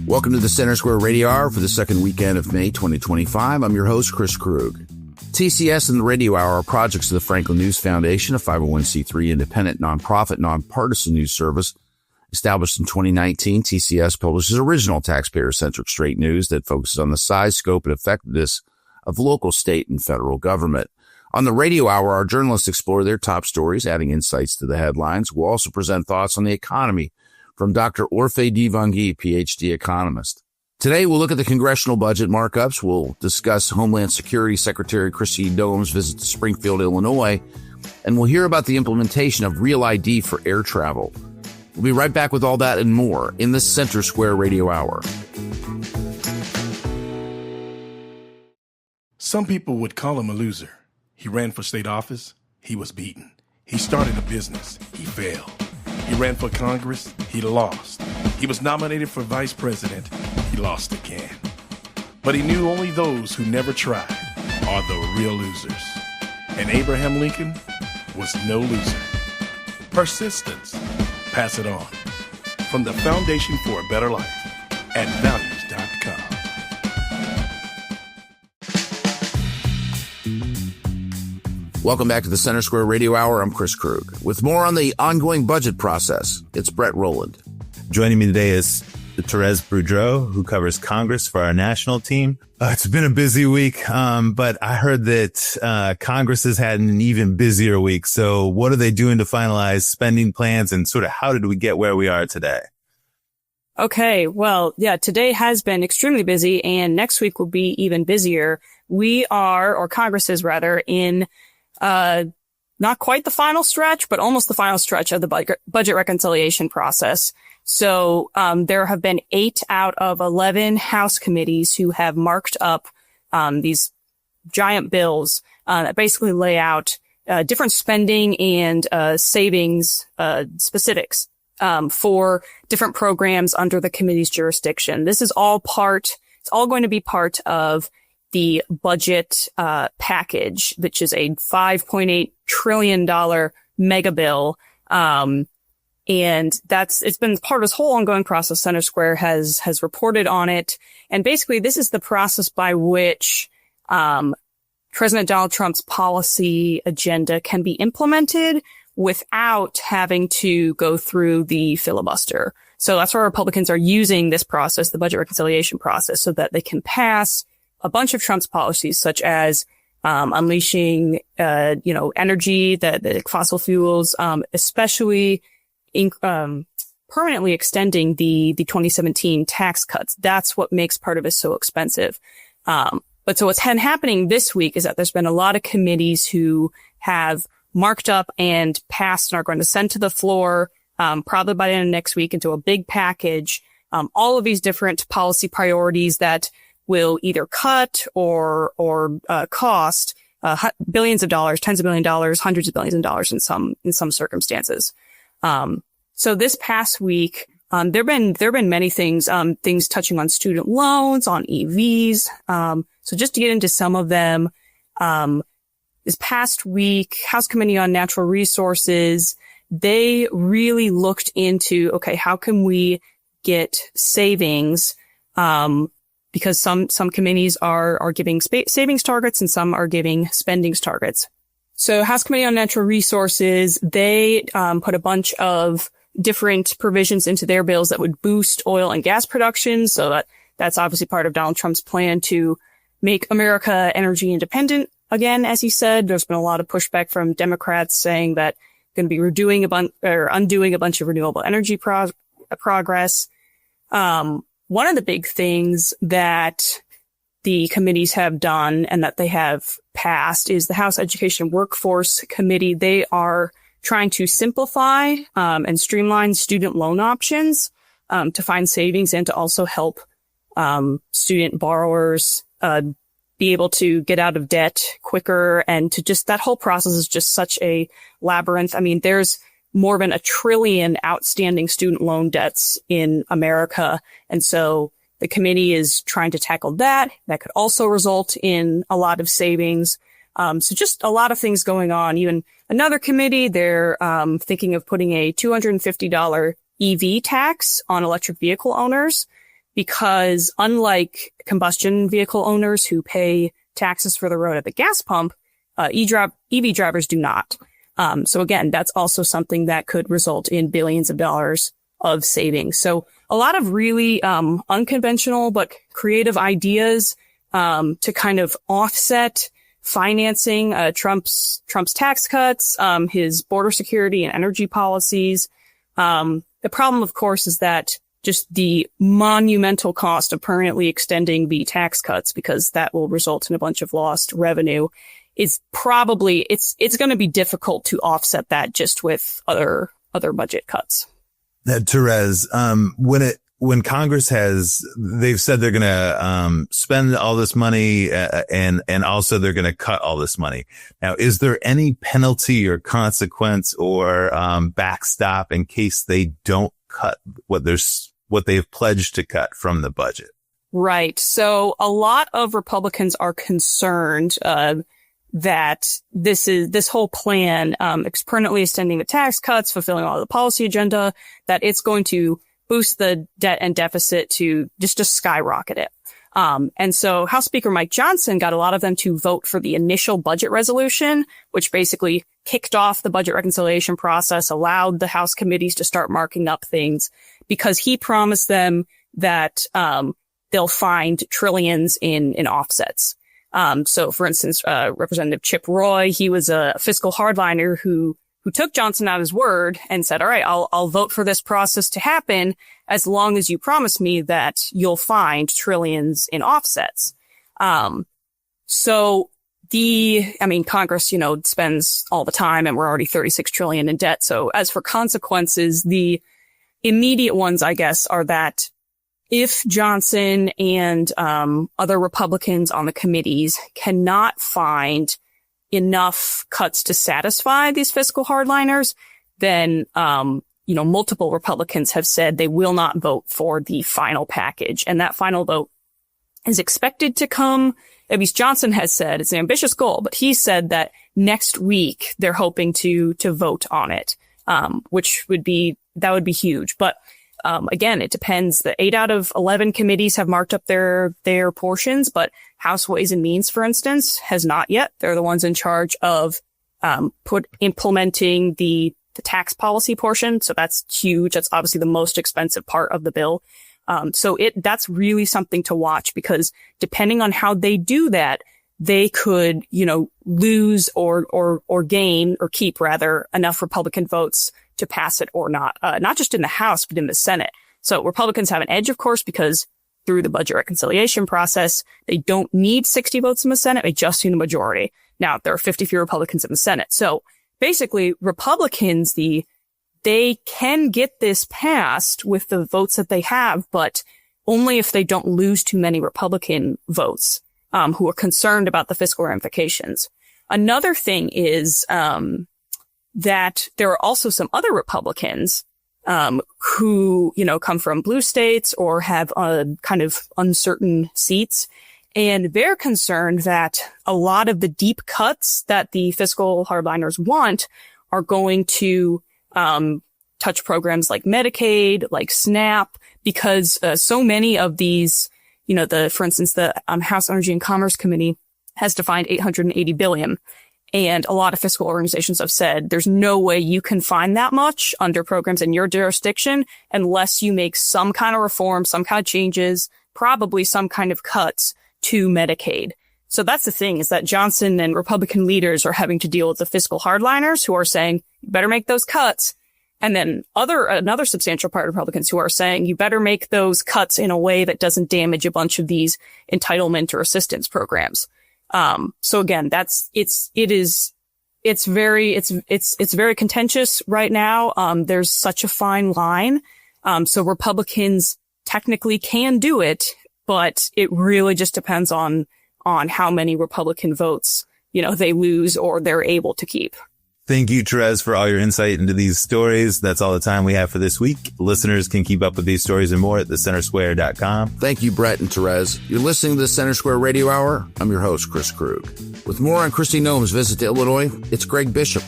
Welcome to the Center Square Radio Hour for the second weekend of May 2025. I'm your host, Chris Krug. TCS and the Radio Hour are projects of the Franklin News Foundation, a 501c3 independent, nonprofit, nonpartisan news service. Established in 2019, TCS publishes original taxpayer-centric straight news that focuses on the size, scope, and effectiveness of local, state, and federal government. On the Radio Hour, our journalists explore their top stories, adding insights to the headlines. We'll also present thoughts on the economy from Dr. Orphe Divounguy, PhD economist. Today, we'll look at the congressional budget markups. We'll discuss Homeland Security Secretary Kristi Noem's visit to Springfield, Illinois, and we'll hear about the implementation of Real ID for air travel. We'll be right back with all that and more in the Center Square Radio Hour. Some people would call him a loser. He ran for state office. He was beaten. He started a business. He failed. He ran for Congress. He lost. He was nominated for vice president. He lost again. But he knew only those who never tried are the real losers. And Abraham Lincoln was no loser. Persistence. Pass it on. From the Foundation for a Better Life at values.com. Welcome back to the Center Square Radio Hour. I'm Chris Krug. With more on the ongoing budget process, it's Brett Rowland. Joining me today is Therese Boudreau, who covers Congress for our national team. It's been a busy week, but I heard that Congress has had an even busier week. So what are they doing to finalize spending plans, and sort of how did we get where we are today? Okay, well, yeah, today has been extremely busy, and next week will be even busier. We are, or Congress is rather, in not quite the final stretch, but almost the final stretch of the budget reconciliation process. So, there have been 8 out of 11 House committees who have marked up, these giant bills, that basically lay out, different spending and, savings, specifics, for different programs under the committee's jurisdiction. This is it's all going to be part of the budget, package, which is a $5.8 trillion mega bill. And it's been part of this whole ongoing process. Center Square has reported on it. And basically this is the process by which, President Donald Trump's policy agenda can be implemented without having to go through the filibuster. So that's why Republicans are using this process, the budget reconciliation process, so that they can pass a bunch of Trump's policies, such as, unleashing, energy, the fossil fuels, especially permanently extending the 2017 tax cuts. That's what makes part of it so expensive. But so what's happening this week is that there's been a lot of committees who have marked up and passed and are going to send to the floor, probably by the end of next week, into a big package, all of these different policy priorities that will either cut or cost billions of dollars, tens of billions of dollars, hundreds of billions of dollars in some circumstances. So this past week, there've been many things touching on student loans, on EVs. So just to get into some of them, this past week, House Committee on Natural Resources, they really looked into, okay, how can we get savings, because some committees are giving savings targets and some are giving spending targets. So House Committee on Natural Resources, they put a bunch of different provisions into their bills that would boost oil and gas production. So that's obviously part of Donald Trump's plan to make America energy independent again. As he said, there's been a lot of pushback from Democrats saying that going to be undoing a bunch of renewable energy progress. One of the big things that the committees have done and that they have passed is the House Education Workforce Committee. They are trying to simplify and streamline student loan options to find savings and to also help student borrowers be able to get out of debt quicker, and to just that whole process is just such a labyrinth. I mean, there's more than $1 trillion outstanding student loan debts in America. And so the committee is trying to tackle that. That could also result in a lot of savings. So just a lot of things going on. Even another committee, they're thinking of putting a $250 EV tax on electric vehicle owners. because unlike combustion vehicle owners who pay taxes for the road at the gas pump, EV drivers do not. So again, that's also something that could result in billions of dollars of savings. So a lot of really unconventional but creative ideas to kind of offset financing Trump's tax cuts, his border security and energy policies. The problem, of course, is that just the monumental cost of permanently extending the tax cuts, because that will result in a bunch of lost revenue, is probably it's going to be difficult to offset that just with other budget cuts. Therese, when Congress they've said they're going to spend all this money and also they're going to cut all this money. Now, is there any penalty or consequence or backstop in case they don't cut what they've pledged to cut from the budget? Right. So a lot of Republicans are concerned that this whole plan, permanently extending the tax cuts, fulfilling all the policy agenda, that it's going to boost the debt and deficit to skyrocket it. And so House Speaker Mike Johnson got a lot of them to vote for the initial budget resolution, which basically kicked off the budget reconciliation process, allowed the House committees to start marking up things, because he promised them that they'll find trillions in offsets. So for instance, Representative Chip Roy, he was a fiscal hardliner who took Johnson at his word and said, all right, I'll vote for this process to happen as long as you promise me that you'll find trillions in offsets. Congress, spends all the time and we're already 36 trillion in debt. So as for consequences, the immediate ones, I guess, are that if Johnson and other Republicans on the committees cannot find enough cuts to satisfy these fiscal hardliners, then, multiple Republicans have said they will not vote for the final package. And that final vote is expected to come, at least Johnson has said, it's an ambitious goal, but he said that next week they're hoping to vote on it, which would be huge. But again, it depends. The 8 out of 11 committees have marked up their portions, but House Ways and Means, for instance, has not yet. They're the ones in charge of implementing the tax policy portion. So that's huge. That's obviously the most expensive part of the bill. So that's really something to watch, because depending on how they do that, they could, lose or gain or keep rather enough Republican votes to pass it or not just in the House, but in the Senate. So Republicans have an edge, of course, because through the budget reconciliation process, they don't need 60 votes in the Senate. They just need a majority. Now, there are 53 Republicans in the Senate. So basically, Republicans, they can get this passed with the votes that they have, but only if they don't lose too many Republican votes who are concerned about the fiscal ramifications. Another thing is that there are also some other Republicans who, come from blue states or have kind of uncertain seats. And they're concerned that a lot of the deep cuts that the fiscal hardliners want are going to touch programs like Medicaid, like SNAP, because so many of these, for instance, the House Energy and Commerce Committee has defined $880 billion. And a lot of fiscal organizations have said there's no way you can find that much under programs in your jurisdiction unless you make some kind of reform, some kind of changes, probably some kind of cuts to Medicaid. So that's the thing, is that Johnson and Republican leaders are having to deal with the fiscal hardliners who are saying, you better make those cuts. And then another substantial part of Republicans who are saying, you better make those cuts in a way that doesn't damage a bunch of these entitlement or assistance programs. So again, it's very contentious right now. There's such a fine line. So Republicans technically can do it, but it really just depends on how many Republican votes, they lose or they're able to keep. Thank you, Therese, for all your insight into these stories. That's all the time we have for this week. Listeners can keep up with these stories and more at thecentersquare.com. Thank you, Brett and Therese. You're listening to the Center Square Radio Hour. I'm your host, Chris Krug. With more on Kristi Noem's visit to Illinois, it's Greg Bishop.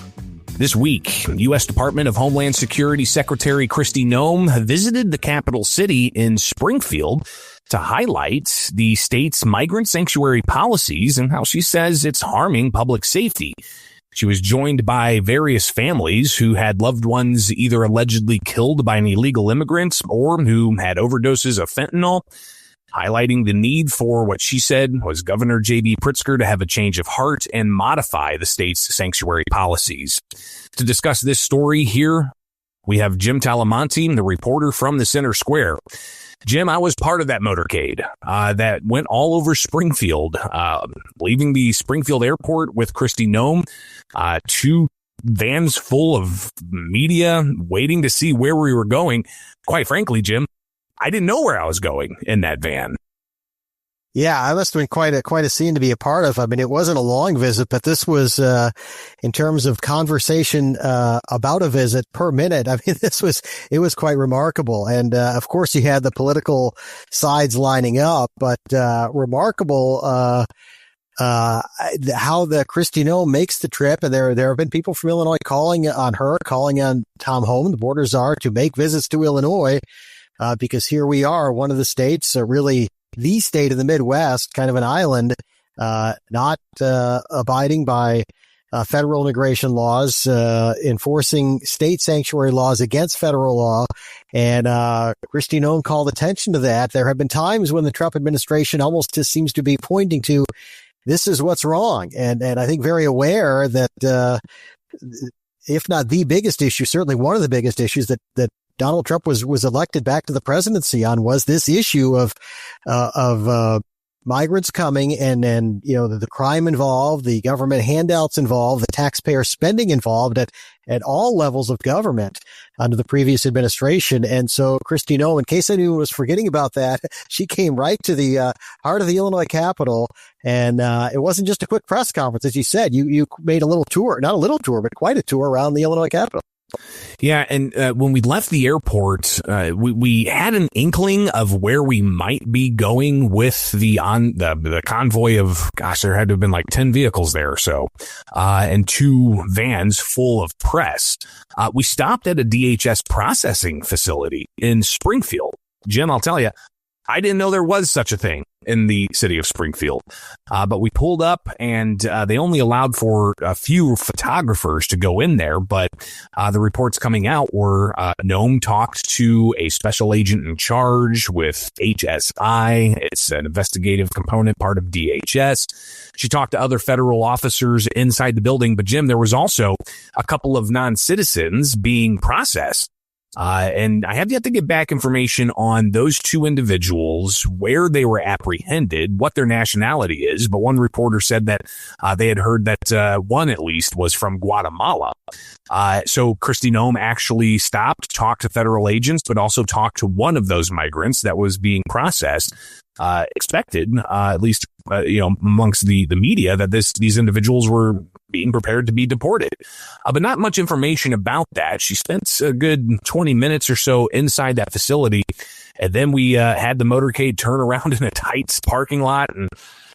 This week, U.S. Department of Homeland Security Secretary Kristi Noem visited the capital city in Springfield to highlight the state's migrant sanctuary policies and how she says it's harming public safety. She was joined by various families who had loved ones either allegedly killed by an illegal immigrant or who had overdoses of fentanyl, highlighting the need for what she said was Governor J.B. Pritzker to have a change of heart and modify the state's sanctuary policies. To discuss this story here, we have Jim Talamonte, the reporter from the Center Square. Jim, I was part of that motorcade that went all over Springfield, leaving the Springfield airport with Kristi Noem, 2 vans full of media waiting to see where we were going. Quite frankly, Jim, I didn't know where I was going in that van. Yeah, it must have been quite a scene to be a part of. I mean, it wasn't a long visit, but this was, in terms of conversation, about a visit per minute. I mean, it was quite remarkable. And, of course you had the political sides lining up, but, remarkable, how the Kristi Noem makes the trip. And there have been people from Illinois calling on Tom Home, the border czar, to make visits to Illinois, because here we are, one of the states, really the state of the Midwest, kind of an island, not abiding by federal immigration laws, enforcing state sanctuary laws against federal law. And Kristi Noem called attention to that. There have been times when the Trump administration almost just seems to be pointing to this is what's wrong. And I think very aware that if not the biggest issue, certainly one of the biggest issues that Donald Trump was elected back to the presidency on was this issue of migrants coming and the crime involved, the government handouts involved, the taxpayer spending involved at all levels of government under the previous administration. And so Kristi Noem, in case anyone was forgetting about that, she came right to the heart of the Illinois Capitol. And it wasn't just a quick press conference, as you said. You made a little tour, not a little tour, but quite a tour around the Illinois Capitol. Yeah, and when we left the airport, we had an inkling of where we might be going with the convoy of, there had to have been like 10 vehicles there or so, and 2 vans full of press. We stopped at a DHS processing facility in Springfield. Jim, I'll tell you, I didn't know there was such a thing in the city of Springfield. But we pulled up and they only allowed for a few photographers to go in there. But the reports coming out were Noem talked to a special agent in charge with HSI. It's an investigative component, part of DHS. She talked to other federal officers inside the building. But Jim, there was also a couple of non-citizens being processed. And I have yet to get back information on those 2 individuals, where they were apprehended, what their nationality is. But one reporter said that they had heard that one at least was from Guatemala. So Kristi Noem actually stopped, talked to federal agents, but also talked to one of those migrants that was being processed. Expected, at least, amongst the media, that these individuals were being prepared to be deported. But not much information about that. She spent a good 20 minutes or so inside that facility. And then we had the motorcade turn around in a tight parking lot and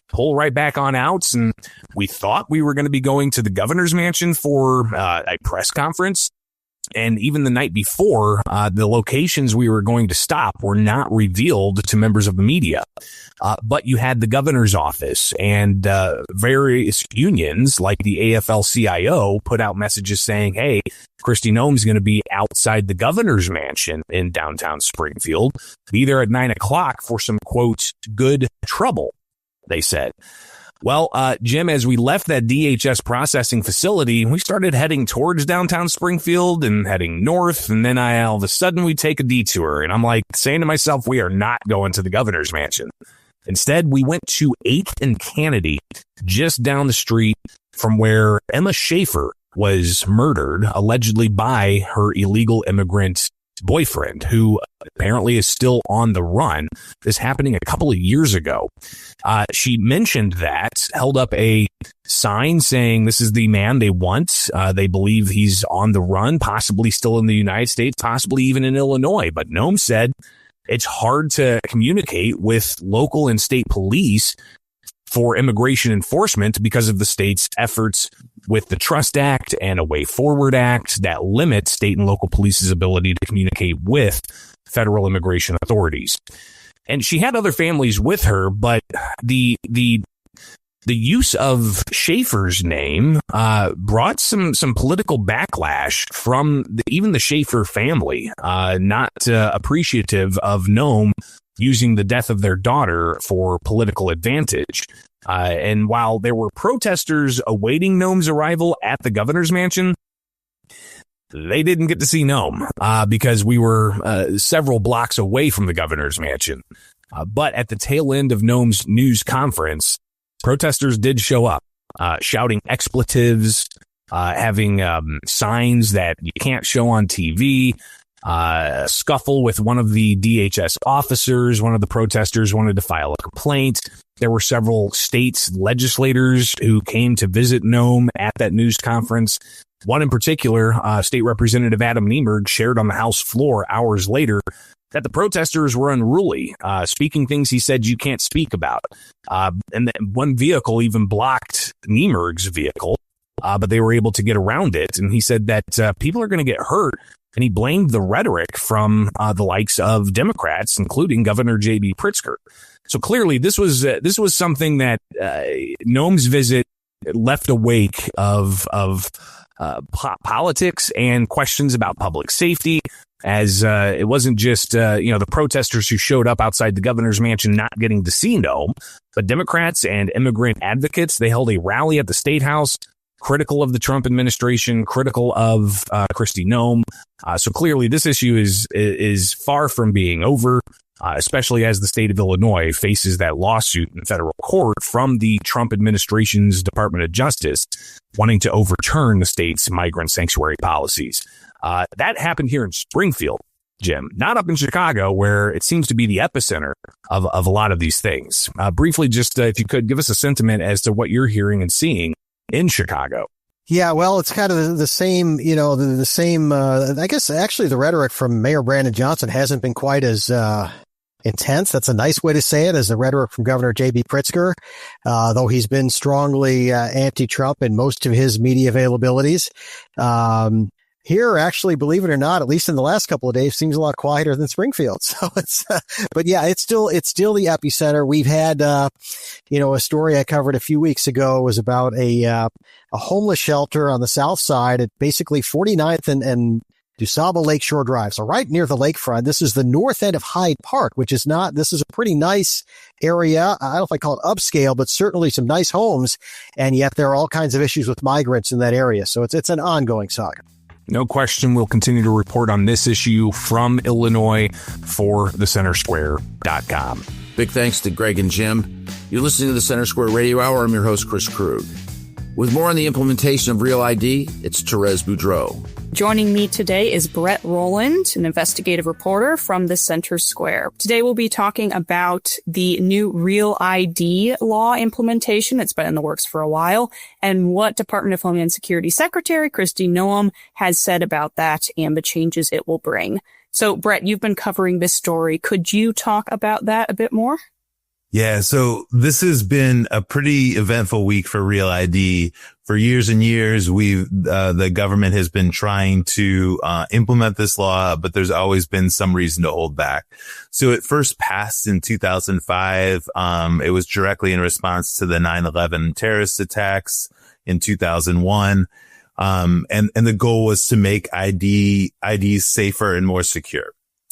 pull right back on out. And we thought we were going to be going to the governor's mansion for a press conference. And even the night before, the locations we were going to stop were not revealed to members of the media. But you had the governor's office and various unions like the AFL-CIO put out messages saying, hey, Kristi Noem's going to be outside the governor's mansion in downtown Springfield. Be there at 9 o'clock for some, quote, good trouble, they said. Well, Jim, as we left that DHS processing facility, we started heading towards downtown Springfield and heading north. And then all of a sudden we take a detour. And I'm like saying to myself, we are not going to the governor's mansion. Instead, we went to 8th and Kennedy, just down the street from where Emma Schaefer was murdered, allegedly by her illegal immigrant boyfriend, who apparently is still on the run. This happening a couple of years ago. She mentioned that, held up a sign saying this is the man they want. They believe he's on the run, possibly still in the United States, possibly even in Illinois. But Noem said it's hard to communicate with local and state police for immigration enforcement because of the state's efforts with the Trust Act and a Way Forward Act that limit state and local police's ability to communicate with federal immigration authorities. And she had other families with her, but the use of Schaefer's name brought some political backlash from even the Schaefer family, not appreciative of Noem using the death of their daughter for political advantage. And while there were protesters awaiting Noem's arrival at the governor's mansion, they didn't get to see Noem because we were several blocks away from the governor's mansion. But at the tail end of Noem's news conference, protesters did show up, shouting expletives, having signs that you can't show on TV, a scuffle with one of the DHS officers. One of the protesters wanted to file a complaint. There were several states legislators who came to visit Noem at that news conference. One in particular, State Representative Adam Niemerg, shared on the House floor hours later that the protesters were unruly, speaking things he said you can't speak about. And one vehicle even blocked Niemerg's vehicle, but they were able to get around it. And he said that people are going to get hurt. And he blamed the rhetoric from the likes of Democrats, including Governor J.B. Pritzker. So clearly, this was something that Noem's visit left a wake of politics and questions about public safety, as it wasn't just the protesters who showed up outside the governor's mansion not getting to see Noem, but Democrats and immigrant advocates. They held a rally at the State House, critical of the Trump administration, critical of Kristi Noem. So clearly, this issue is far from being over, especially as the state of Illinois faces that lawsuit in federal court from the Trump administration's Department of Justice, wanting to overturn the state's migrant sanctuary policies. That happened here in Springfield, Jim, not up in Chicago, where it seems to be the epicenter of a lot of these things. Briefly, just if you could give us a sentiment as to what you're hearing and seeing in Chicago. Yeah, well, it's kind of the same, the same, I guess actually the rhetoric from Mayor Brandon Johnson hasn't been quite as intense. That's a nice way to say it, as the rhetoric from Governor J.B. Pritzker, though he's been strongly anti-Trump in most of his media availabilities. Here, actually, believe it or not, at least in the last couple of days, seems a lot quieter than Springfield. So but yeah, it's still the epicenter. We've had, a story I covered a few weeks ago was about a homeless shelter on the south side at basically 49th and DuSable Lakeshore Drive. So right near the lakefront. This is the north end of Hyde Park, this is a pretty nice area. I don't know if I call it upscale, but certainly some nice homes. And yet there are all kinds of issues with migrants in that area. So it's an ongoing saga. No question, we'll continue to report on this issue from Illinois for thecentersquare.com. Big thanks to Greg and Jim. You're listening to the Center Square Radio Hour. I'm your host, Chris Krug. With more on the implementation of Real ID, it's Therese Boudreau. Joining me today is Brett Rowland, an investigative reporter from the Center Square. Today we'll be talking about the new Real ID law implementation. It's been in the works for a while, and what Department of Homeland Security Secretary Kristi Noem has said about that and the changes it will bring. So, Brett, you've been covering this story. Could you talk about that a bit more? Yeah. So this has been a pretty eventful week for Real ID. For years and years, the government has been trying to implement this law, but there's always been some reason to hold back. So it first passed in 2005. It was directly in response to the 9/11 terrorist attacks in 2001. And the goal was to make IDs safer and more secure.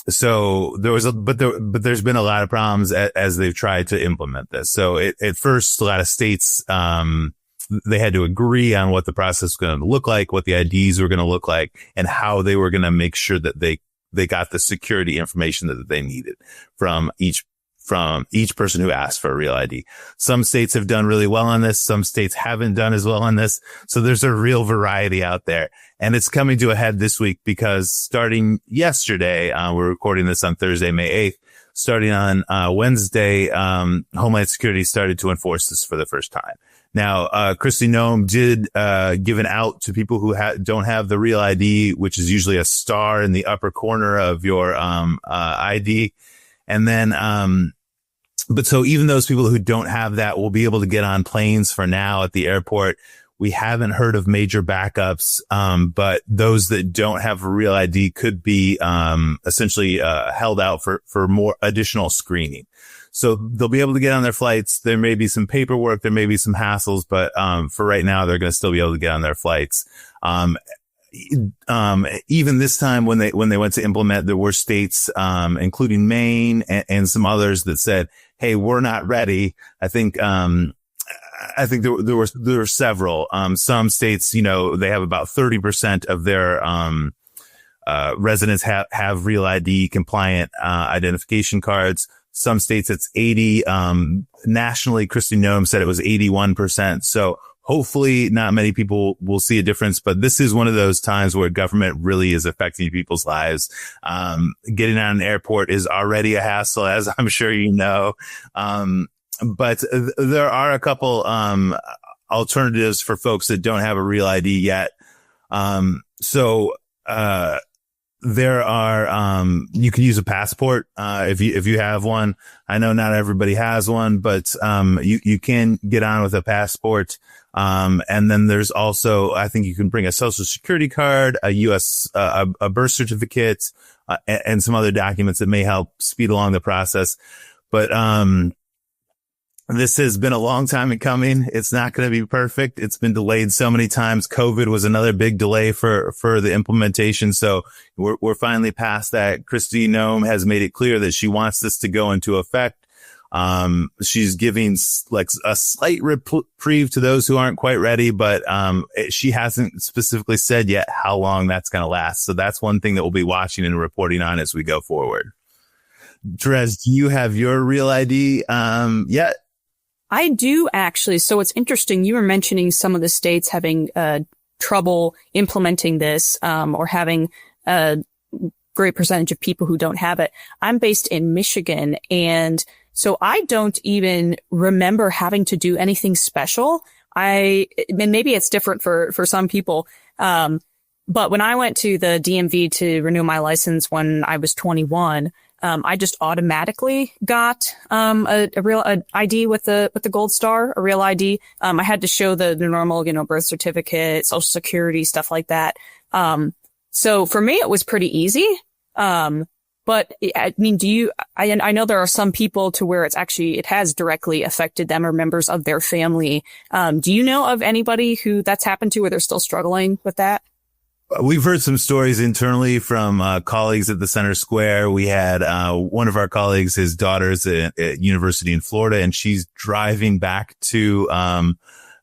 So there's been a lot of problems as they've tried to implement this. So at first, a lot of states, they had to agree on what the process was going to look like, what the IDs were going to look like, and how they were going to make sure that they got the security information that they needed from each person who asked for a Real ID. Some states have done really well on this. Some states haven't done as well on this. So there's a real variety out there. And it's coming to a head this week because starting yesterday, we're recording this on Thursday, May 8th. Starting on Wednesday, Homeland Security started to enforce this for the first time. Now, Kristi Noem did give an out to people who don't have the Real ID, which is usually a star in the upper corner of your ID. And then But so even those people who don't have that will be able to get on planes for now at the airport. We haven't heard of major backups, but those that don't have a real ID could be essentially held out for more additional screening. So they'll be able to get on their flights. There may be some paperwork, there may be some hassles, but for right now, they're going to still be able to get on their flights. Even this time when they went to implement, there were states, including Maine and some others that said, "Hey, we're not ready." I think there were several. Some states, they have about 30% of their residents have real ID compliant identification cards. Some states it's 80. Nationally, Kristi Noem said it was 81%. So hopefully not many people will see a difference, but this is one of those times where government really is affecting people's lives. Getting on an airport is already a hassle, as I'm sure you know. But there are a couple alternatives for folks that don't have a real ID yet. There are you can use a passport if you have one. I know not everybody has one, but you can get on with a passport. And then there's also, I think you can bring a social security card, a US a birth certificate, and some other documents that may help speed along the process. But this has been a long time in coming. It's not going to be perfect. It's been delayed so many times. COVID was another big delay for the implementation. So we're finally past that. Kristi Noem has made it clear that she wants this to go into effect. She's giving like a slight reprieve to those who aren't quite ready, but she hasn't specifically said yet how long that's going to last. So that's one thing that we'll be watching and reporting on as we go forward. Therese, do you have your real ID yet? I do actually. So it's interesting. You were mentioning some of the states having trouble implementing this or having a great percentage of people who don't have it. I'm based in Michigan, and so I don't even remember having to do anything special. And maybe it's different for some people. But when I went to the DMV to renew my license when I was 21, I just automatically got a real ID with the gold star, a real ID. I had to show the normal, birth certificate, social security, stuff like that. So for me, it was pretty easy. But I mean, I know there are some people to where it has directly affected them or members of their family. Do you know of anybody who that's happened to, where they're still struggling with that? We've heard some stories internally from colleagues at the Center Square. We had one of our colleagues, his daughter's at university in Florida, and she's driving back to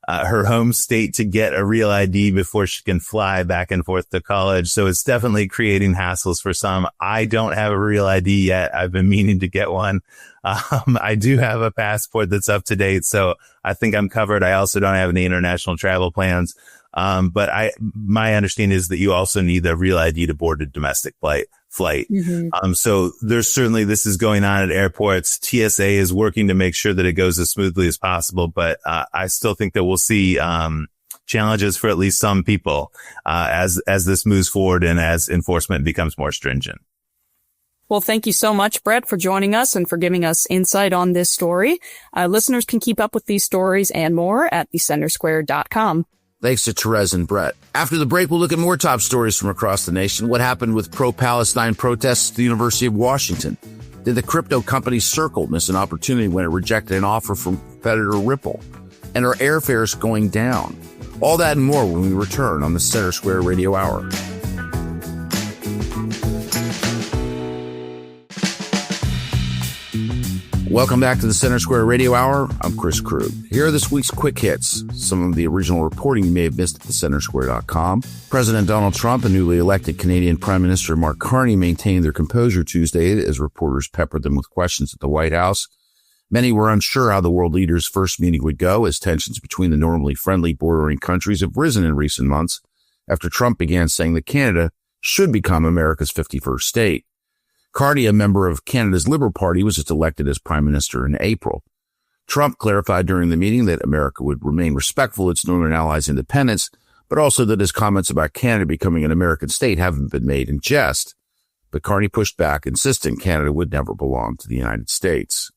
her home state to get a real ID before she can fly back and forth to college. So it's definitely creating hassles for some. I don't have a real ID yet. I've been meaning to get one. I do have a passport that's up to date, so I think I'm covered. I also don't have any international travel plans. But my understanding is that you also need a real ID to board a domestic flight. Mm-hmm. So this is going on at airports. TSA is working to make sure that it goes as smoothly as possible. But, I still think that we'll see, challenges for at least some people, as this moves forward and as enforcement becomes more stringent. Well, thank you so much, Brett, for joining us and for giving us insight on this story. Listeners can keep up with these stories and more at thecentersquare.com. Thanks to Therese and Brett. After the break, we'll look at more top stories from across the nation. What happened with pro-Palestine protests at the University of Washington? Did the crypto company Circle miss an opportunity when it rejected an offer from competitor Ripple? And are airfares going down? All that and more when we return on the Center Square Radio Hour. Welcome back to the Center Square Radio Hour. I'm Chris Krug. Here are this week's quick hits. Some of the original reporting you may have missed at thecentersquare.com. President Donald Trump and newly elected Canadian Prime Minister Mark Carney maintained their composure Tuesday as reporters peppered them with questions at the White House. Many were unsure how the world leaders' first meeting would go, as tensions between the normally friendly bordering countries have risen in recent months after Trump began saying that Canada should become America's 51st state. Carney, a member of Canada's Liberal Party, was just elected as Prime Minister in April. Trump clarified during the meeting that America would remain respectful of its northern allies' independence, but also that his comments about Canada becoming an American state haven't been made in jest. But Carney pushed back, insisting Canada would never belong to the United States.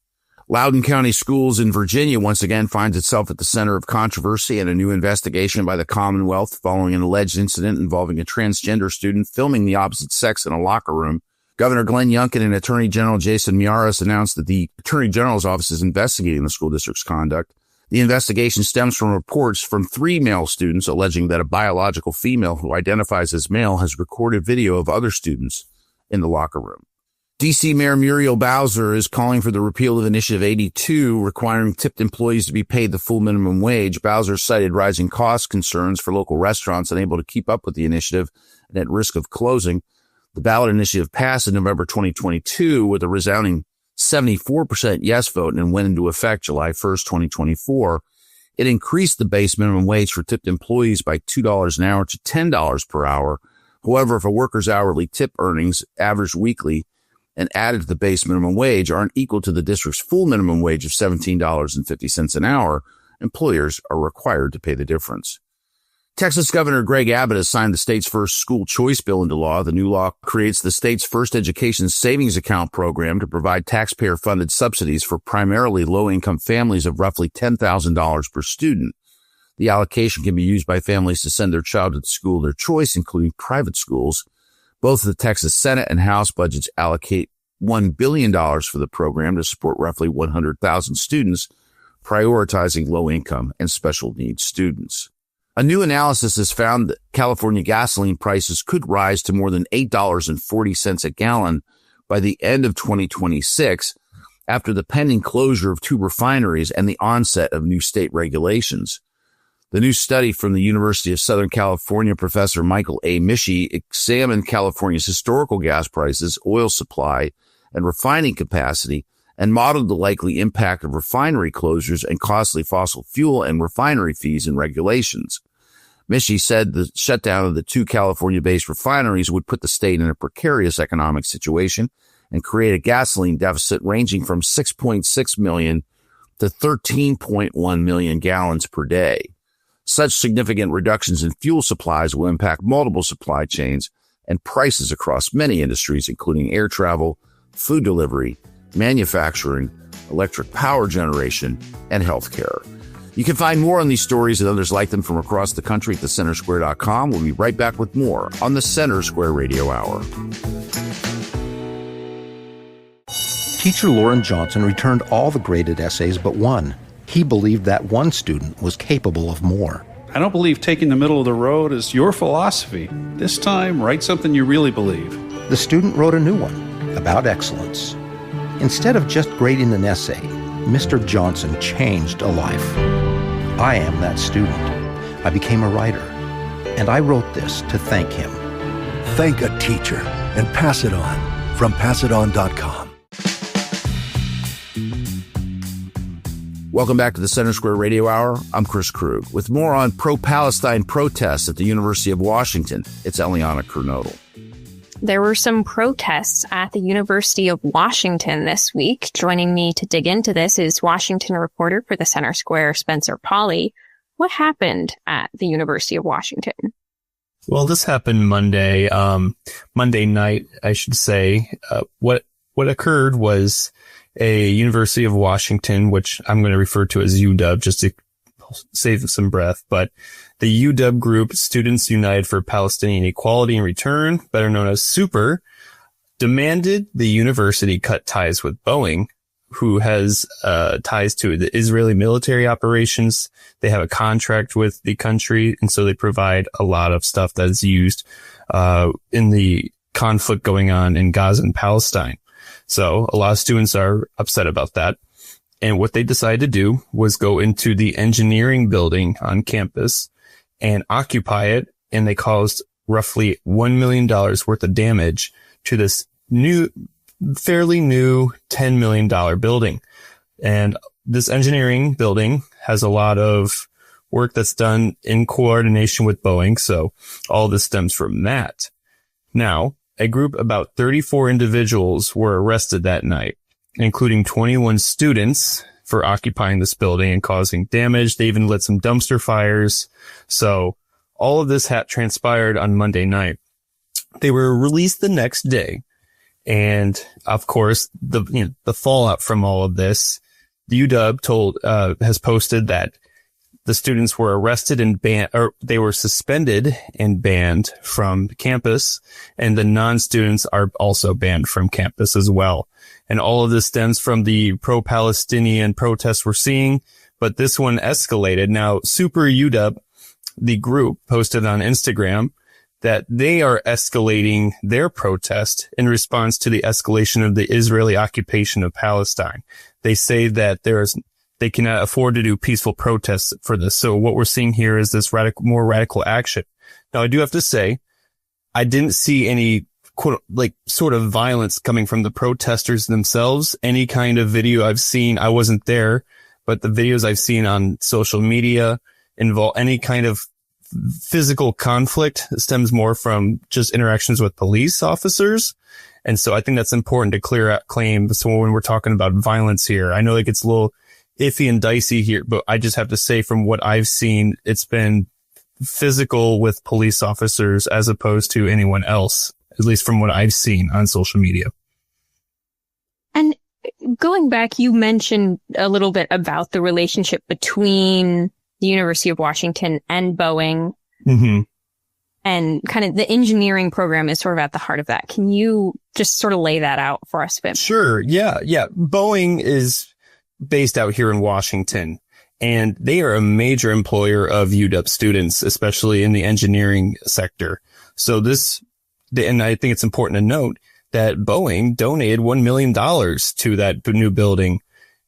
Loudoun County Schools in Virginia once again finds itself at the center of controversy and a new investigation by the Commonwealth following an alleged incident involving a transgender student filming the opposite sex in a locker room. Governor Glenn Youngkin and Attorney General Jason Miyares announced that the Attorney General's office is investigating the school district's conduct. The investigation stems from reports from 3 male students alleging that a biological female who identifies as male has recorded video of other students in the locker room. D.C. Mayor Muriel Bowser is calling for the repeal of Initiative 82, requiring tipped employees to be paid the full minimum wage. Bowser cited rising cost concerns for local restaurants unable to keep up with the initiative and at risk of closing. The ballot initiative passed in November 2022 with a resounding 74% yes vote and went into effect July 1st, 2024. It increased the base minimum wage for tipped employees by $2 an hour to $10 per hour. However, if a worker's hourly tip earnings averaged weekly and added to the base minimum wage aren't equal to the district's full minimum wage of $17.50 an hour, employers are required to pay the difference. Texas Governor Greg Abbott has signed the state's first school choice bill into law. The new law creates the state's first education savings account program to provide taxpayer-funded subsidies for primarily low-income families of roughly $10,000 per student. The allocation can be used by families to send their child to the school of their choice, including private schools. Both the Texas Senate and House budgets allocate $1 billion for the program to support roughly 100,000 students, prioritizing low-income and special needs students. A new analysis has found that California gasoline prices could rise to more than $8.40 a gallon by the end of 2026 after the pending closure of 2 refineries and the onset of new state regulations. The new study from the University of Southern California professor Michael A. Mischie examined California's historical gas prices, oil supply, and refining capacity and modeled the likely impact of refinery closures and costly fossil fuel and refinery fees and regulations. Mischie said the shutdown of the 2 California-based refineries would put the state in a precarious economic situation and create a gasoline deficit ranging from 6.6 million to 13.1 million gallons per day. Such significant reductions in fuel supplies will impact multiple supply chains and prices across many industries, including air travel, food delivery, manufacturing, electric power generation, and healthcare. You can find more on these stories and others like them from across the country at thecentersquare.com. We'll be right back with more on the Center Square Radio Hour. Teacher Lauren Johnson returned all the graded essays but one. He believed that one student was capable of more. I don't believe taking the middle of the road is your philosophy. This time, write something you really believe. The student wrote a new one about excellence. Instead of just grading an essay, Mr. Johnson changed a life. I am that student. I became a writer, and I wrote this to thank him. Thank a teacher and pass it on from passiton.com. Welcome back to the Center Square Radio Hour. I'm Chris Krug. With more on pro-Palestine protests at the University of Washington, it's Eliana Kernodle. There were some protests at the University of Washington this week. Joining me to dig into this is Washington reporter for the Center Square, Spencer Pauly. What happened at the University of Washington? Well, this happened Monday night, I should say. What occurred was a University of Washington, which I'm going to refer to as UW just to save some breath, but the UW group, Students United for Palestinian Equality and Return, better known as SUPER, demanded the university cut ties with Boeing, who has ties to the Israeli military operations. They have a contract with the country, and so they provide a lot of stuff that is used in the conflict going on in Gaza and Palestine. So a lot of students are upset about that. And what they decided to do was go into the engineering building on campus and occupy it. And they caused roughly $1 million worth of damage to this fairly new $10 million building. And this engineering building has a lot of work that's done in coordination with Boeing. So all this stems from that. Now, a group about 34 individuals were arrested that night, including 21 students for occupying this building and causing damage. They even lit some dumpster fires. So all of this had transpired on Monday night. They were released the next day. And of course, the fallout from all of this UW has posted that the students were arrested and banned, or they were suspended and banned from campus, and the non-students are also banned from campus as well. And all of this stems from the pro-Palestinian protests we're seeing, but this one escalated. Now, Super UW, the group, posted on Instagram that they are escalating their protest in response to the escalation of the Israeli occupation of Palestine. They say that they cannot afford to do peaceful protests for this. So what we're seeing here is this more radical action. Now, I do have to say, I didn't see any sort of violence coming from the protesters themselves. Any kind of video I've seen, I wasn't there, but the videos I've seen on social media involve any kind of physical conflict stems more from just interactions with police officers. And so I think that's important to clear out claims. So when we're talking about violence here, I know it gets a little iffy and dicey here, but I just have to say from what I've seen, it's been physical with police officers as opposed to anyone else, at least from what I've seen on social media. And going back, you mentioned a little bit about the relationship between the University of Washington and Boeing. Mm-hmm. And kind of the engineering program is sort of at the heart of that. Can you just sort of lay that out for us a bit? Sure. Yeah. Boeing is based out here in Washington, and they are a major employer of UW students, especially in the engineering sector. So and I think it's important to note that Boeing donated $1 million to that new building.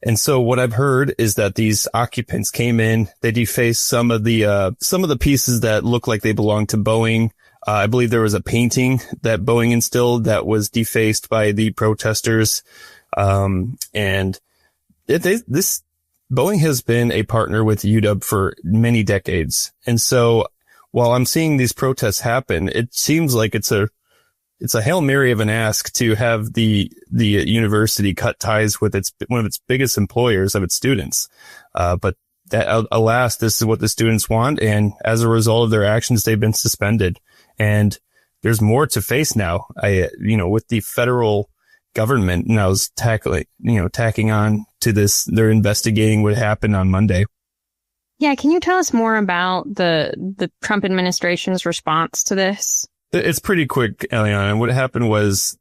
And so what I've heard is that these occupants came in, they defaced some of the pieces that look like they belong to Boeing. I believe there was a painting that Boeing instilled that was defaced by the protesters. Boeing has been a partner with UW for many decades. And so while I'm seeing these protests happen, it seems like it's a Hail Mary of an ask to have the university cut ties with one of its biggest employers of its students. But that, alas, this is what the students want. And as a result of their actions, they've been suspended. And there's more to face now. With the federal government now is tacking on to this. They're investigating what happened on Monday. Yeah. Can you tell us more about the Trump administration's response to this? It's pretty quick, Eliana. What happened was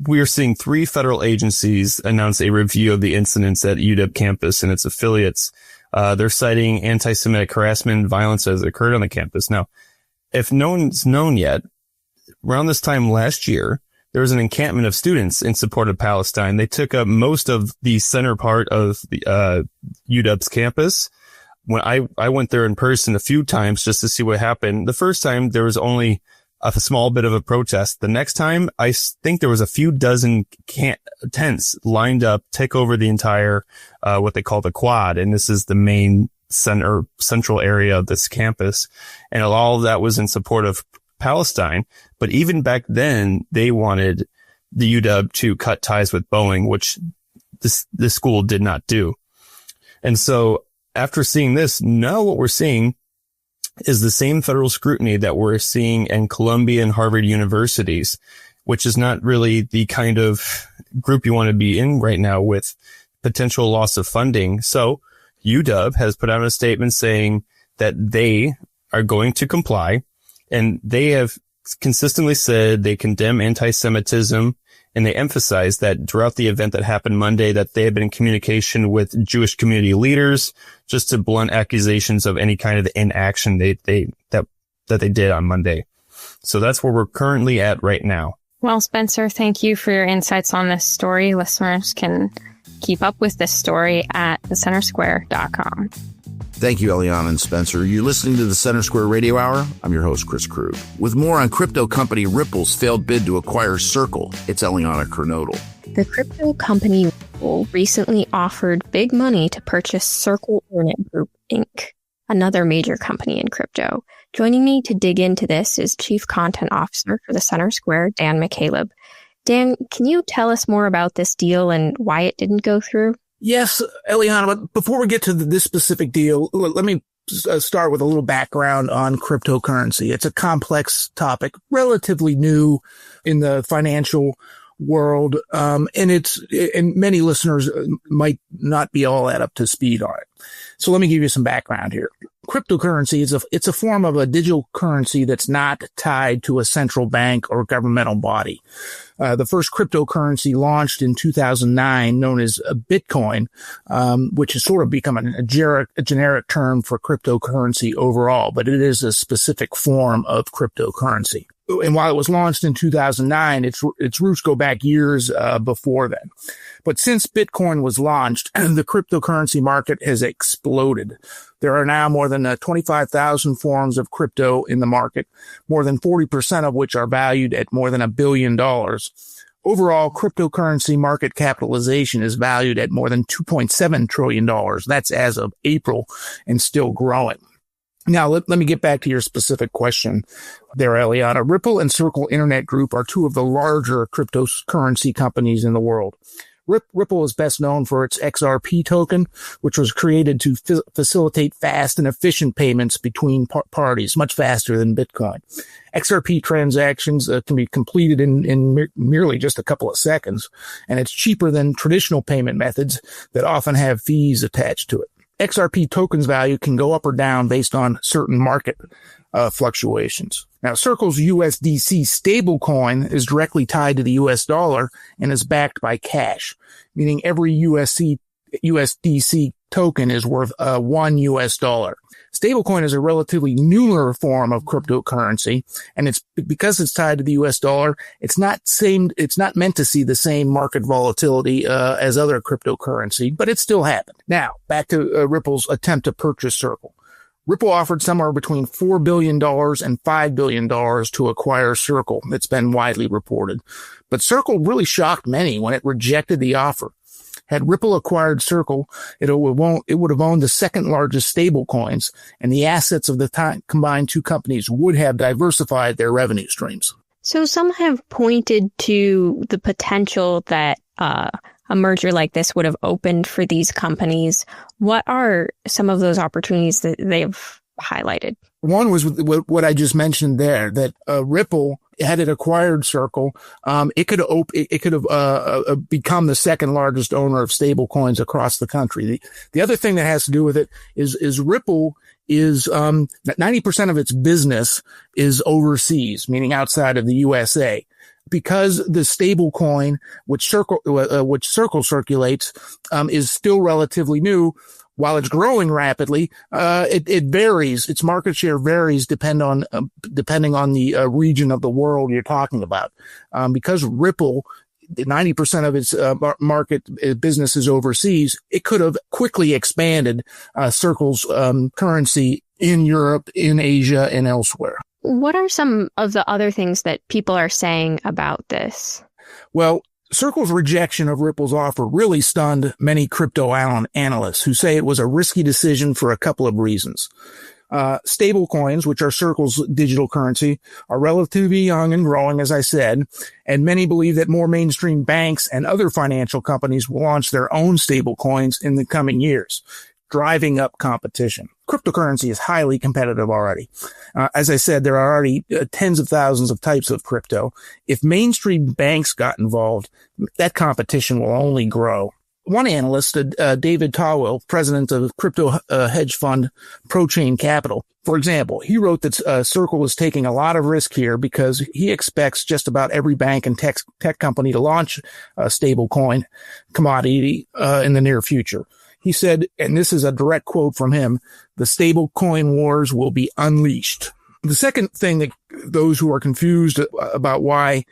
we are seeing 3 federal agencies announce a review of the incidents at UW campus and its affiliates. They're citing anti-Semitic harassment and violence as occurred on the campus. Now, if no one's known yet, around this time last year, there was an encampment of students in support of Palestine. They took up most of the center part of the UW's campus. When I went there in person a few times just to see what happened. The first time there was only a small bit of a protest. The next time, I think there was a few dozen tents lined up, take over the entire, what they call the quad. And this is the main central area of this campus. And all of that was in support of Palestine. But even back then, they wanted the UW to cut ties with Boeing, which the school did not do. And so after seeing this, now what we're seeing is the same federal scrutiny that we're seeing in Columbia and Harvard universities, which is not really the kind of group you want to be in right now with potential loss of funding. So UW has put out a statement saying that they are going to comply, and they have consistently said they condemn anti-Semitism, and they emphasize that throughout the event that happened Monday, that they have been in communication with Jewish community leaders just to blunt accusations of any kind of inaction that they did on Monday. So that's where we're currently at right now. Well, Spencer, thank you for your insights on this story. Listeners can keep up with this story at thecentersquare.com. Thank you, Eliana and Spencer. You're listening to the Center Square Radio Hour. I'm your host, Chris Krug. With more on crypto company Ripple's failed bid to acquire Circle, it's Eliana Kernodle. The crypto company Ripple recently offered big money to purchase Circle Internet Group, Inc., another major company in crypto. Joining me to dig into this is Chief Content Officer for the Center Square, Dan McCaleb. Dan, can you tell us more about this deal and why it didn't go through? Yes, Eliana, but before we get to this specific deal, let me start with a little background on cryptocurrency. It's a complex topic, relatively new in the financial world. And many listeners might not be all that up to speed on it. So let me give you some background here. Cryptocurrency it's a form of a digital currency that's not tied to a central bank or governmental body. The first cryptocurrency launched in 2009, known as Bitcoin, which has sort of become a generic term for cryptocurrency overall, but it is a specific form of cryptocurrency. And while it was launched in 2009, its roots go back years before then. But since Bitcoin was launched, the cryptocurrency market has exploded. There are now more than 25,000 forms of crypto in the market, more than 40% of which are valued at more than $1 billion. Overall, cryptocurrency market capitalization is valued at more than $2.7 trillion. That's as of April and still growing. Now, let me get back to your specific question there, Eliana. Ripple and Circle Internet Group are two of the larger cryptocurrency companies in the world. Ripple is best known for its XRP token, which was created to facilitate fast and efficient payments between parties, much faster than Bitcoin. XRP transactions can be completed in merely just a couple of seconds, and it's cheaper than traditional payment methods that often have fees attached to it. XRP tokens value can go up or down based on certain market fluctuations. Now, Circle's USDC stablecoin is directly tied to the US dollar and is backed by cash, meaning every USDC token is worth $1 US. Stablecoin is a relatively newer form of cryptocurrency, and because it's tied to the US dollar, it's not meant to see the same market volatility as other cryptocurrency, but it still happened. Now, back to Ripple's attempt to purchase Circle. Ripple offered somewhere between $4 billion and $5 billion to acquire Circle. It's been widely reported. But Circle really shocked many when it rejected the offer. Had Ripple acquired Circle, it would have owned the second largest stable coins, and the assets of the combined two companies would have diversified their revenue streams. So some have pointed to the potential that a merger like this would have opened for these companies. What are some of those opportunities that they've highlighted? One was what I just mentioned there, that Ripple, had it acquired Circle, it could have become the second largest owner of stable coins across the country. The other thing that has to do with it is Ripple is 90% of its business is overseas, meaning outside of the USA. Because the stable coin, which Circle circulates, is still relatively new, while it's growing rapidly, it varies. Its market share varies depending on the region of the world you're talking about. Because Ripple, 90% of its market business is overseas, it could have quickly expanded Circle's currency in Europe, in Asia, and elsewhere. What are some of the other things that people are saying about this? Well, Circle's rejection of Ripple's offer really stunned many crypto analysts who say it was a risky decision for a couple of reasons. Stable coins, which are Circle's digital currency, are relatively young and growing, as I said, and many believe that more mainstream banks and other financial companies will launch their own stable coins in the coming years, driving up competition. Cryptocurrency is highly competitive already. As I said, there are already tens of thousands of types of crypto. If mainstream banks got involved, that competition will only grow. One analyst, David Tawil, president of crypto hedge fund ProChain Capital, for example, he wrote that Circle is taking a lot of risk here because he expects just about every bank and tech company to launch a stable coin commodity in the near future. He said, and this is a direct quote from him, the stable coin wars will be unleashed. The second thing that those who are confused about why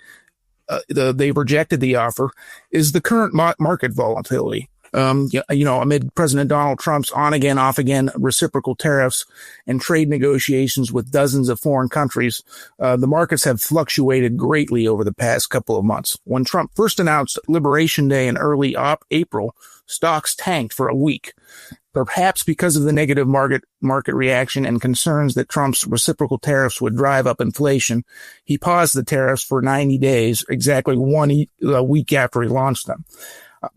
they rejected the offer is the current market volatility. Amid President Donald Trump's on-again, off-again reciprocal tariffs and trade negotiations with dozens of foreign countries, the markets have fluctuated greatly over the past couple of months. When Trump first announced Liberation Day in early April, stocks tanked for a week, perhaps because of the negative market reaction and concerns that Trump's reciprocal tariffs would drive up inflation. He paused the tariffs for 90 days, exactly 1 week after he launched them.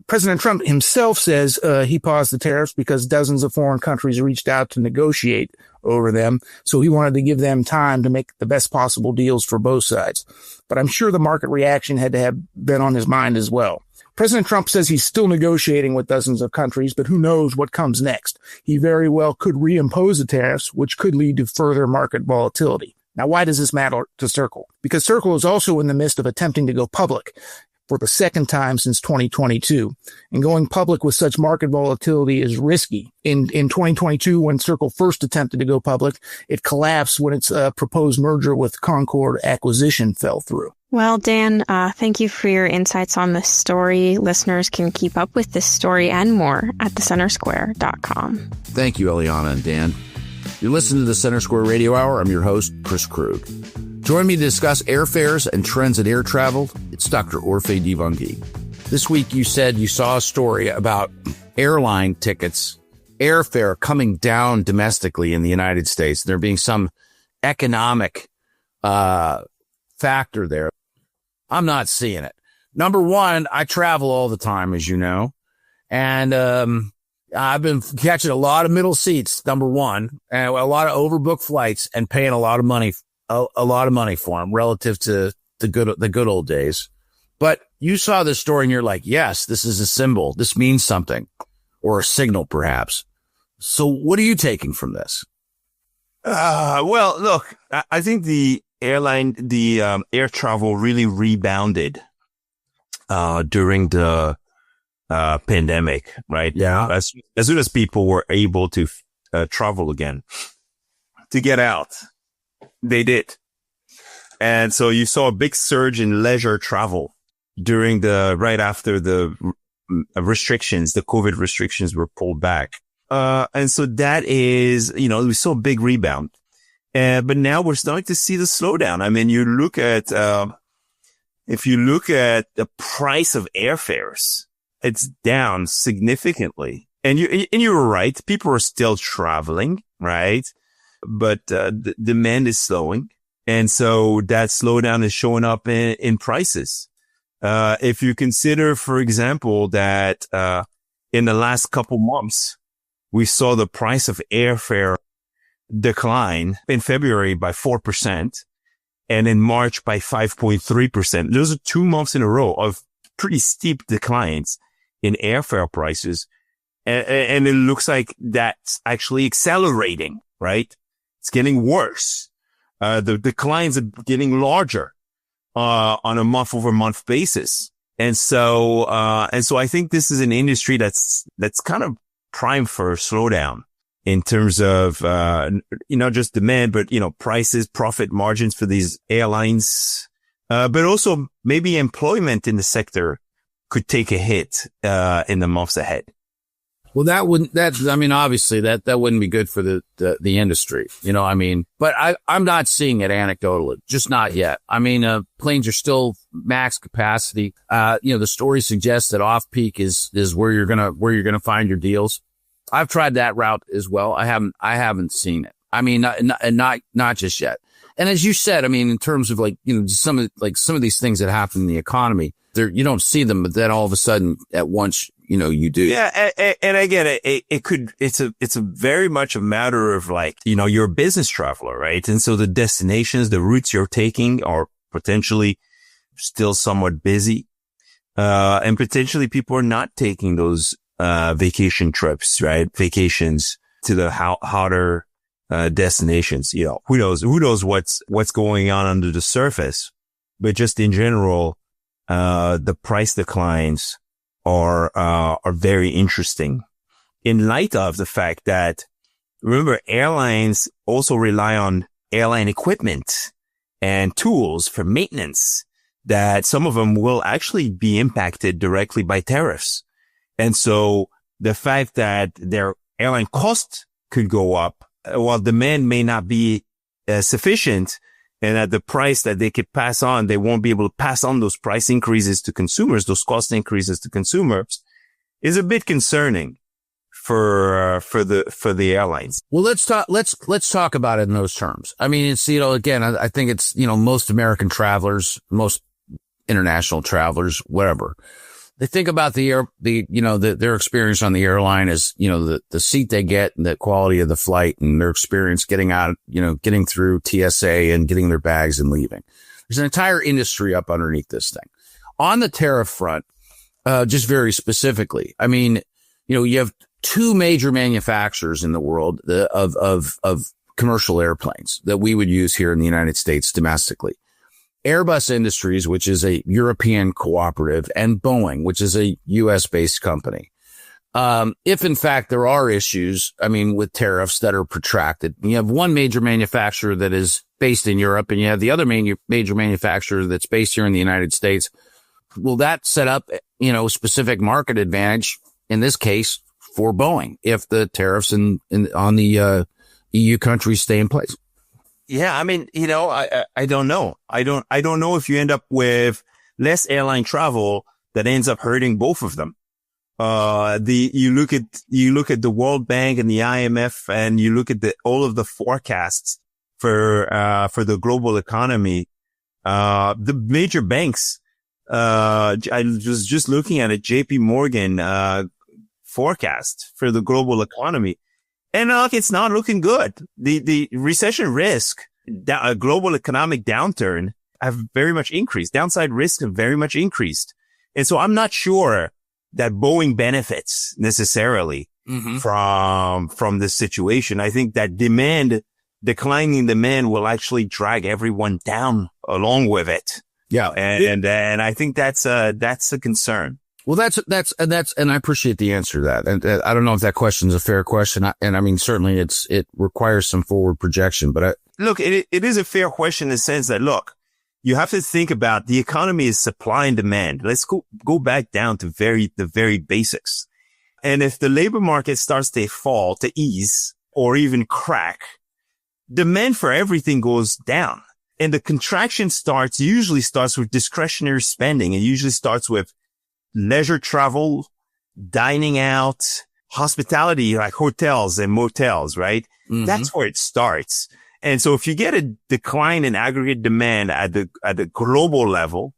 President Trump himself says he paused the tariffs because dozens of foreign countries reached out to negotiate over them. So he wanted to give them time to make the best possible deals for both sides. But I'm sure the market reaction had to have been on his mind as well. President Trump says he's still negotiating with dozens of countries, but who knows what comes next. He very well could reimpose the tariffs, which could lead to further market volatility. Now, why does this matter to Circle? Because Circle is also in the midst of attempting to go public for the second time since 2022. And going public with such market volatility is risky. In 2022, when Circle first attempted to go public, it collapsed when its proposed merger with Concord Acquisition fell through. Well, Dan, thank you for your insights on this story. Listeners can keep up with this story and more at thecentersquare.com. Thank you, Eliana and Dan. You're listening to the Center Square Radio Hour. I'm your host, Chris Krug. Join me to discuss airfares and trends in air travel. It's Dr. Orphe Divounguy. This week you said you saw a story about airline tickets, airfare coming down domestically in the United States. There being some economic factor there. I'm not seeing it. Number one, I travel all the time, as you know, and I've been catching a lot of middle seats, number one, and a lot of overbooked flights and paying a lot of money for them relative to the good old days. But you saw this story and you're like, yes, this is a symbol. This means something, or a signal perhaps. So what are you taking from this? Well, look, I think the air travel really rebounded, during the, pandemic, right? Yeah. As soon as people were able to, travel again, to get out, they did. And so you saw a big surge in leisure travel right after the restrictions, the COVID restrictions were pulled back. And so that is, we saw a big rebound. But now we're starting to see the slowdown. I mean, if you look at the price of airfares, it's down significantly. And you were right. People are still traveling, right? But, the demand is slowing. And so that slowdown is showing up in prices. If you consider, for example, that, in the last couple months, we saw the price of airfare decline in February by 4% and in March by 5.3%. Those are 2 months in a row of pretty steep declines in airfare prices. And it looks like that's actually accelerating, right? It's getting worse. The declines are getting larger, on a month over month basis. And so I think this is an industry that's kind of primed for a slowdown in terms of, not just demand, but, prices, profit margins for these airlines. But also maybe employment in the sector could take a hit, in the months ahead. Well, obviously that wouldn't be good for the industry, but I'm not seeing it anecdotally, just not yet. Planes are still max capacity. The story suggests that off peak is where you're going to find your deals. I've tried that route as well. I haven't seen it. Not just yet. And as you said, in terms of some of these things that happen in the economy, you don't see them, but then all of a sudden at once, you do. Yeah. And again, it's a very much a matter of you're a business traveler, right? And so the destinations, the routes you're taking are potentially still somewhat busy. And potentially people are not taking those, vacation trips, right? Vacations to the hotter, destinations. Who knows what's going on under the surface, but just in general, the price declines are very interesting in light of the fact that, remember, airlines also rely on airline equipment and tools for maintenance, that some of them will actually be impacted directly by tariffs. And so the fact that their airline costs could go up while demand may not be sufficient, and at the price that they could pass on, they won't be able to pass on those price increases to consumers, those cost increases to consumers, is a bit concerning for the airlines. Well, let's talk about it in those terms. It's, again, I think it's, most American travelers, most international travelers, whatever, They think about their experience on the airline as, the seat they get and the quality of the flight and their experience getting out, getting through TSA and getting their bags and leaving. There's an entire industry up underneath this thing. On the tariff front, just very specifically, I mean, you have two major manufacturers in the world of commercial airplanes that we would use here in the United States domestically. Airbus Industries, which is a European cooperative, and Boeing, which is a U.S. based company. If in fact there are issues, with tariffs that are protracted, you have one major manufacturer that is based in Europe and you have the other major manufacturer that's based here in the United States. Will that set up, specific market advantage in this case for Boeing if the tariffs on the EU countries stay in place? Yeah, I don't know. I don't know if you end up with less airline travel that ends up hurting both of them. You look at the World Bank and the IMF, and you look at all of the forecasts for the global economy. The major banks, I was just looking at a JP Morgan, forecast for the global economy. And it's not looking good. The recession risk, a global economic downturn have very much increased. Downside risks have very much increased. And so I'm not sure that Boeing benefits necessarily from this situation. I think that declining demand will actually drag everyone down along with it. Yeah. And I think that's a concern. Well, and I appreciate the answer to that. And I don't know if that question is a fair question. Certainly it requires some forward projection, but look, it is a fair question in the sense that, look, you have to think about the economy is supply and demand. Let's go back down to the very basics. And if the labor market starts to fall, to ease, or even crack, demand for everything goes down. And the contraction usually starts with discretionary spending. It usually starts with leisure travel, dining out, hospitality, like hotels and motels, right? Mm-hmm. That's where it starts. And so if you get a decline in aggregate demand at the global level,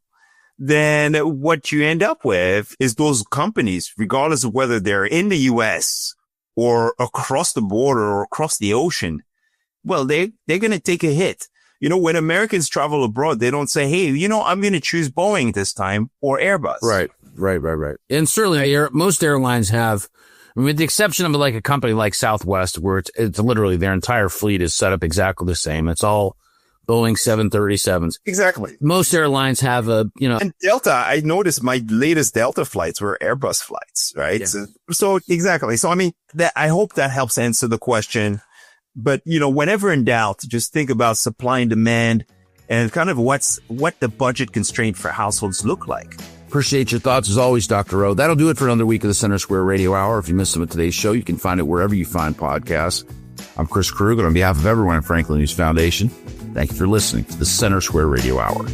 then what you end up with is those companies, regardless of whether they're in the US or across the border or across the ocean, well, they're going to take a hit. When Americans travel abroad, they don't say, hey, I'm going to choose Boeing this time or Airbus. Right. And certainly most airlines have, with the exception of like a company like Southwest, where it's literally their entire fleet is set up exactly the same. It's all Boeing 737s. Exactly. Most airlines have And Delta, I noticed my latest Delta flights were Airbus flights, right? Yeah. So exactly. So I hope that helps answer the question. But, whenever in doubt, just think about supply and demand and kind of what the budget constraint for households look like. Appreciate your thoughts as always, Dr. O. That'll do it for another week of the Center Square Radio Hour. If you missed some of today's show, you can find it wherever you find podcasts. I'm Chris Krug, and on behalf of everyone at Franklin News Foundation, thank you for listening to the Center Square Radio Hour.